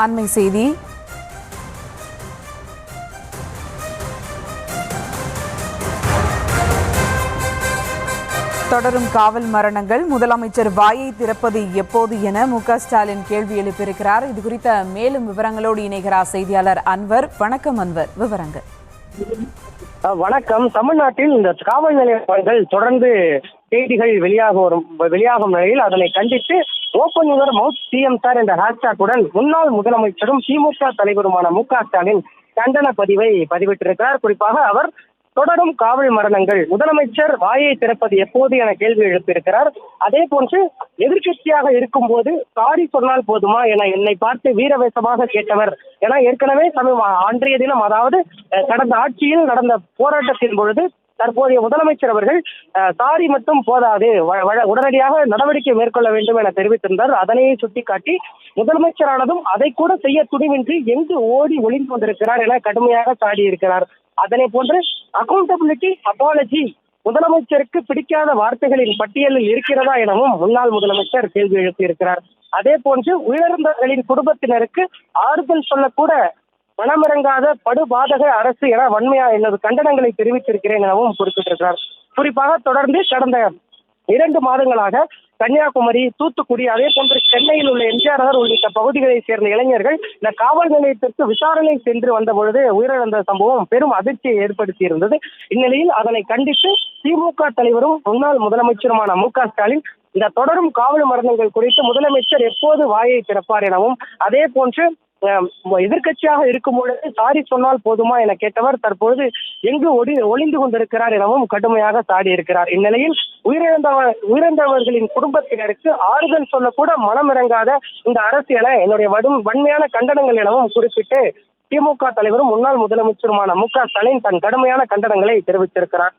அண்மை செய்தி. தொடரும் காவல் மரணங்கள், முதலமைச்சர் வாயை திறப்பது எப்போது என மு.க. ஸ்டாலின் கேள்வி எழுப்பியிருக்கிறார். இது குறித்த மேலும் விவரங்களோடு இணைகிறார் செய்தியாளர் அன்வர். வணக்கம் அன்வர், விவரங்கள். வணக்கம். தமிழ்நாட்டில் இந்த காவல் நிலையங்கள் தொடர்ந்து செய்திகள் வெளியாகும் நிலையில் அதனை கண்டித்து open your mouth CM sir என்ற ஹேஷ்டாக்குடன் முன்னாள் முதலமைச்சரும் திமுக தலைவருமான மு.க. ஸ்டாலின் கண்டன பதிவை பதிவிட்டிருக்கிறார். குறிப்பாக அவர் தொடரும் காவல் மரணங்கள், முதலமைச்சர் வாயை திறப்பது எப்போது என கேள்வி எழுப்பியிருக்கிறார். அதே போன்று எதிர்கட்சியாக இருக்கும் போது சாரி சொன்னால் போதுமா என என்னை பார்த்து வீரவேசமாக கேட்டவர் என ஏற்கனவே அன்றைய தினம், அதாவது கடந்த ஆட்சியில் நடந்த போராட்டத்தின் பொழுது தற்போதைய முதலமைச்சர் அவர்கள் சாரி மட்டும் போதாது, உடனடியாக நடவடிக்கை மேற்கொள்ள வேண்டும் என தெரிவித்திருந்தார். அதனையே சுட்டிக்காட்டி முதலமைச்சரானதும் அதை கூட செய்ய துணிவின்றி எங்கு ஓடி ஒளிந்து வந்திருக்கிறார் என கடுமையாக சாடியிருக்கிறார். அதனை போன்று அக்கௌண்டபிலிட்டி, அப்பாலஜி முதலமைச்சருக்கு பிடிக்காத வார்த்தைகளின் பட்டியலில் இருக்கிறதா எனவும் முன்னாள் முதலமைச்சர் கேள்வி எழுப்பியிருக்கிறார். அதே போன்று உயிரிழந்தவர்களின் குடும்பத்தினருக்கு ஆறுதல் சொல்லக்கூட மனமிறங்காத படுபாதக அரசு என வன்மையா எனது கண்டனங்களை தெரிவித்திருக்கிறேன் எனவும் குறிப்பிட்டிருக்கிறார். குறிப்பாக தொடர்ந்து கடந்த 2 மாதங்களாக கன்னியாகுமரி, தூத்துக்குடி, அதே போன்று சென்னையில் உள்ள எம்ஜிஆர் நகர் உள்ளிட்ட பகுதிகளைச் சேர்ந்த இளைஞர்கள் இந்த காவல் நிலையத்திற்கு விசாரணை சென்று வந்த பொழுது உயிரிழந்த சம்பவம் பெரும் அதிர்ச்சியை ஏற்படுத்தி இருந்தது. இந்நிலையில் அதனை கண்டித்து திமுக தலைவரும் முன்னாள் முதலமைச்சருமான மு.க. ஸ்டாலின் இந்த தொடரும் காவல் மரணங்கள் குறித்து முதலமைச்சர் எப்போது வாயை திறப்பார் எனவும், அதே போன்று எதிர்கட்சியாக இருக்கும் பொழுது சாரி சொன்னால் போதுமா என கேட்டவர் தற்போது எங்கு ஒளிந்து கொண்டிருக்கிறார் எனவும் கடுமையாக சாடியிருக்கிறார். இந்நிலையில் உயிரிழந்தவர்களின் குடும்பத்தினருக்கு ஆறுதல் சொல்லக்கூட மனமிறங்காத இந்த அரசு என என்னுடைய வன்மையான கண்டனங்கள் எனவும் குறிப்பிட்டு திமுக தலைவரும் முன்னாள் முதலமைச்சருமான மு.க. ஸ்டாலின் தன் கடுமையான கண்டனங்களை தெரிவித்திருக்கிறார்.